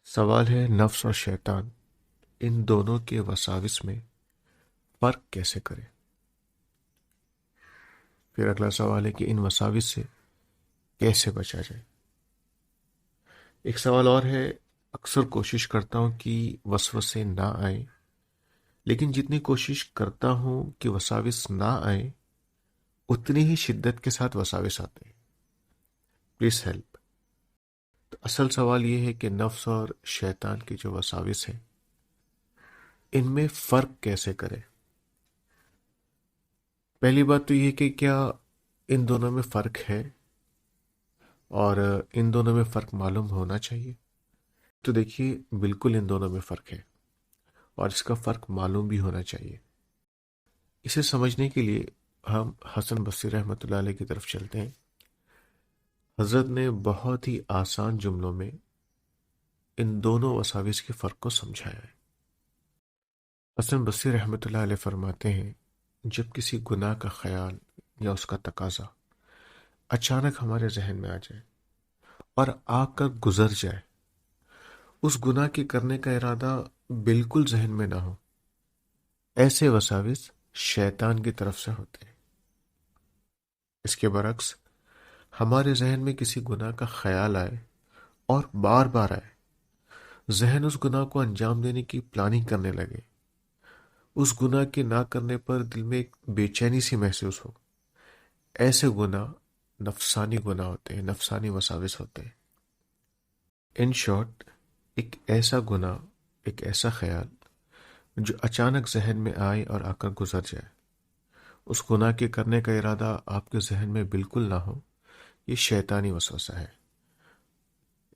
سوال ہے نفس اور شیطان ان دونوں کے وساوس میں فرق کیسے کریں؟ پھر اگلا سوال ہے کہ ان وساوس سے کیسے بچا جائے؟ ایک سوال اور ہے، اکثر کوشش کرتا ہوں کہ وسوسے نہ آئیں، لیکن جتنی کوشش کرتا ہوں کہ وساوس نہ آئیں اتنی ہی شدت کے ساتھ وساوس آتے ہیں۔ Please help. تو اصل سوال یہ ہے کہ نفس اور شیطان کے جو وساوس ہیں ان میں فرق کیسے کریں؟ پہلی بات تو یہ کہ کیا ان دونوں میں فرق ہے، اور ان دونوں میں فرق معلوم ہونا چاہیے؟ تو دیکھیے، بالکل ان دونوں میں فرق ہے اور اس کا فرق معلوم بھی ہونا چاہیے۔ اسے سمجھنے کے لیے ہم حسن بصری رحمۃ اللہ علیہ کی طرف چلتے ہیں۔ حضرت نے بہت ہی آسان جملوں میں ان دونوں وساوس کے فرق کو سمجھایا ہے۔ حسن بصری رحمۃ اللہ علیہ فرماتے ہیں، جب کسی گناہ کا خیال یا اس کا تقاضا اچانک ہمارے ذہن میں آ جائے اور آ کر گزر جائے، اس گناہ کے کرنے کا ارادہ بالکل ذہن میں نہ ہو، ایسے وساوس شیطان کی طرف سے ہوتے ہیں۔ اس کے برعکس ہمارے ذہن میں کسی گناہ کا خیال آئے اور بار بار آئے، ذہن اس گناہ کو انجام دینے کی پلاننگ کرنے لگے، اس گناہ کے نہ کرنے پر دل میں ایک بے چینی سی محسوس ہو، ایسے گناہ نفسانی گناہ ہوتے ہیں، نفسانی وساوس ہوتے ہیں۔ ان شارٹ، ایک ایسا گناہ، ایک ایسا خیال جو اچانک ذہن میں آئے اور آ کر گزر جائے، اس گناہ کے کرنے کا ارادہ آپ کے ذہن میں بالکل نہ ہو، یہ شیطانی وسوسہ ہے۔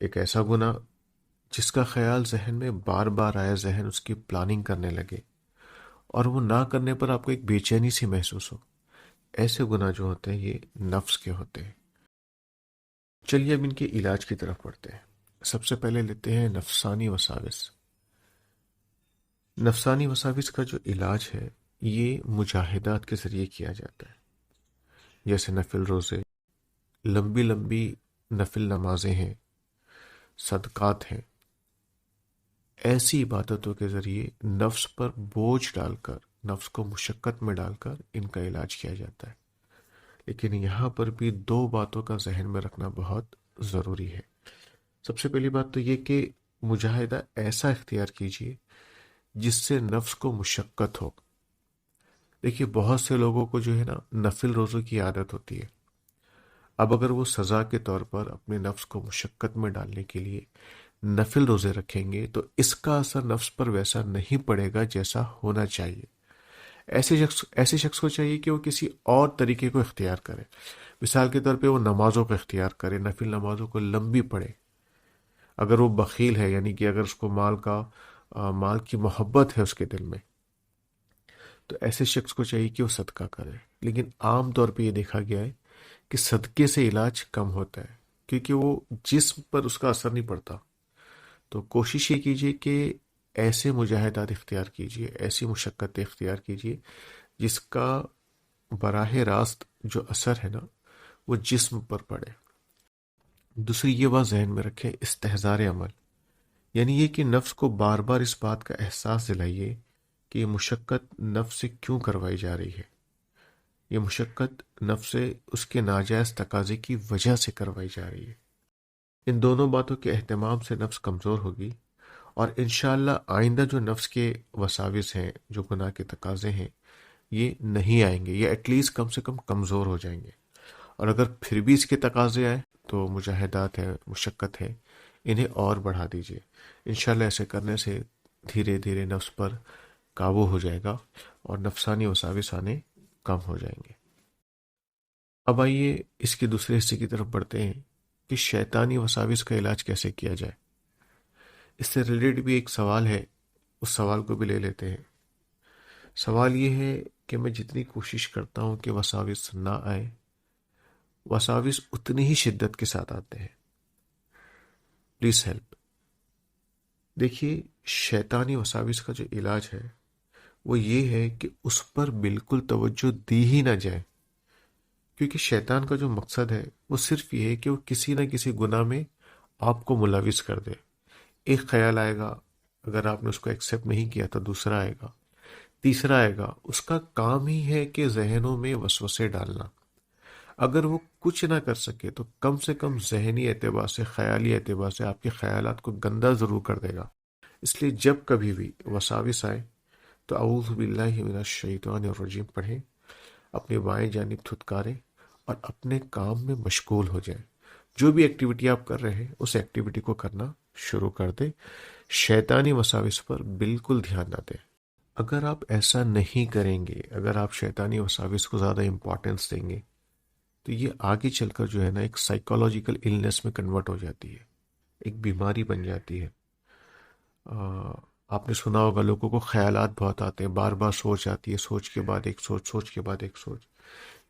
ایک ایسا گناہ جس کا خیال ذہن میں بار بار آیا، ذہن اس کی پلاننگ کرنے لگے اور وہ نہ کرنے پر آپ کو ایک بے چینی سی محسوس ہو، ایسے گناہ جو ہوتے ہیں یہ نفس کے ہوتے ہیں۔ چلیے اب ان کے علاج کی طرف بڑھتے ہیں۔ سب سے پہلے لیتے ہیں نفسانی وساوس۔ نفسانی وساوس کا جو علاج ہے یہ مجاہدات کے ذریعے کیا جاتا ہے، جیسے نفل روزے، لمبی لمبی نفل نمازیں ہیں، صدقات ہیں۔ ایسی عبادتوں کے ذریعے نفس پر بوجھ ڈال کر، نفس کو مشقت میں ڈال کر ان کا علاج کیا جاتا ہے۔ لیکن یہاں پر بھی دو باتوں کا ذہن میں رکھنا بہت ضروری ہے۔ سب سے پہلی بات تو یہ کہ مجاہدہ ایسا اختیار کیجیے جس سے نفس کو مشقت ہو۔ دیکھیے، بہت سے لوگوں کو جو ہے نا نفل روزوں کی عادت ہوتی ہے۔ اب اگر وہ سزا کے طور پر اپنے نفس کو مشقت میں ڈالنے کے لیے نفل روزے رکھیں گے تو اس کا اثر نفس پر ویسا نہیں پڑے گا جیسا ہونا چاہیے۔ ایسے شخص کو چاہیے کہ وہ کسی اور طریقے کو اختیار کرے۔ مثال کے طور پہ وہ نمازوں کو اختیار کرے، نفل نمازوں کو لمبی پڑھے۔ اگر وہ بخیل ہے، یعنی کہ اگر اس کو مال کی محبت ہے اس کے دل میں، تو ایسے شخص کو چاہیے کہ وہ صدقہ کرے۔ لیکن عام طور پہ یہ دیکھا گیا ہے کہ صدقے سے علاج کم ہوتا ہے، کیونکہ وہ جسم پر اس کا اثر نہیں پڑتا۔ تو کوشش یہ کیجیے کہ ایسے مجاہدات اختیار کیجیے، ایسی مشقتیں اختیار کیجیے جس کا براہ راست جو اثر ہے نا وہ جسم پر پڑے۔ دوسری یہ بات ذہن میں رکھیں، استحضار عمل، یعنی یہ کہ نفس کو بار بار اس بات کا احساس دلائیے کہ یہ مشقت نفس سے کیوں کروائی جا رہی ہے۔ یہ مشقت نفس سے اس کے ناجائز تقاضے کی وجہ سے کروائی جا رہی ہے۔ ان دونوں باتوں کے اہتمام سے نفس کمزور ہوگی، اور انشاءاللہ آئندہ جو نفس کے وساوس ہیں، جو گناہ کے تقاضے ہیں، یہ نہیں آئیں گے، یہ ایٹ لیسٹ کم سے کم کمزور ہو جائیں گے۔ اور اگر پھر بھی اس کے تقاضے آئیں تو مجاہدات ہے، مشقت ہے، انہیں اور بڑھا دیجیے۔ انشاءاللہ ایسے کرنے سے دھیرے دھیرے نفس پر قابو ہو جائے گا اور نفسانی وساوس آنے کم ہو جائیں گے۔ اب آئیے اس کے دوسرے حصے کی طرف بڑھتے ہیں کہ شیطانی وساوس کا علاج کیسے کیا جائے۔ اس سے ریلیٹڈ بھی ایک سوال ہے، اس سوال کو بھی لے لیتے ہیں۔ سوال یہ ہے کہ میں جتنی کوشش کرتا ہوں کہ وساوس نہ آئے، وساوس اتنی ہی شدت کے ساتھ آتے ہیں۔ Please help. دیکھیے، شیطانی وساوس کا جو علاج ہے وہ یہ ہے کہ اس پر بالکل توجہ دی ہی نہ جائے، کیونکہ شیطان کا جو مقصد ہے وہ صرف یہ ہے کہ وہ کسی نہ کسی گناہ میں آپ کو ملوث کر دے، ایک خیال آئے گا، اگر آپ نے اس کو ایکسیپٹ نہیں کیا تو دوسرا آئے گا، تیسرا آئے گا۔ اس کا کام ہی ہے کہ ذہنوں میں وسوسے ڈالنا۔ اگر وہ کچھ نہ کر سکے تو کم سے کم ذہنی اعتبار سے، خیالی اعتبار سے آپ کے خیالات کو گندا ضرور کر دے گا۔ اس لیے جب کبھی بھی وساوس آئے تو اعوذ باللہ من الشیطان الرجیم پڑھیں، اپنی بائیں جانب تھتکاریں اور اپنے کام میں مشغول ہو جائیں۔ جو بھی ایکٹیویٹی آپ کر رہے ہیں اس ایکٹیویٹی کو کرنا شروع کر دیں، شیطانی وساوس پر بالکل دھیان نہ دیں۔ اگر آپ ایسا نہیں کریں گے، اگر آپ شیطانی وساوس کو زیادہ امپورٹنس دیں گے تو یہ آگے چل کر جو ہے نا ایک سائیکولوجیکل النس میں کنورٹ ہو جاتی ہے، ایک بیماری بن جاتی ہے۔ آپ نے سنا ہوگا لوگوں کو خیالات بہت آتے ہیں، بار بار سوچ آتی ہے، سوچ کے بعد ایک سوچ، سوچ کے بعد ایک سوچ۔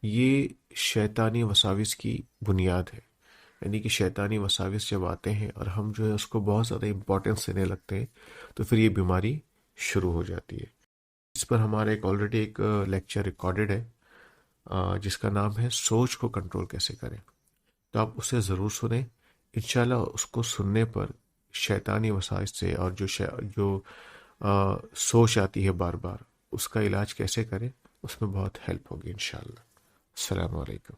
یہ شیطانی وساوس کی بنیاد ہے، یعنی کہ شیطانی وساوس جب آتے ہیں اور ہم جو ہے اس کو بہت زیادہ امپورٹنس دینے لگتے ہیں تو پھر یہ بیماری شروع ہو جاتی ہے۔ اس پر ہمارا آلریڈی ایک لیکچر ریکارڈڈ ہے جس کا نام ہے سوچ کو کنٹرول کیسے کریں، تو آپ اسے ضرور سنیں۔ انشاءاللہ اس کو سننے پر شیطانی وساوس سے اور جو سوچ آتی ہے بار بار، اس کا علاج کیسے کریں، اس میں بہت ہیلپ ہوگی انشاءاللہ۔ السلام علیکم۔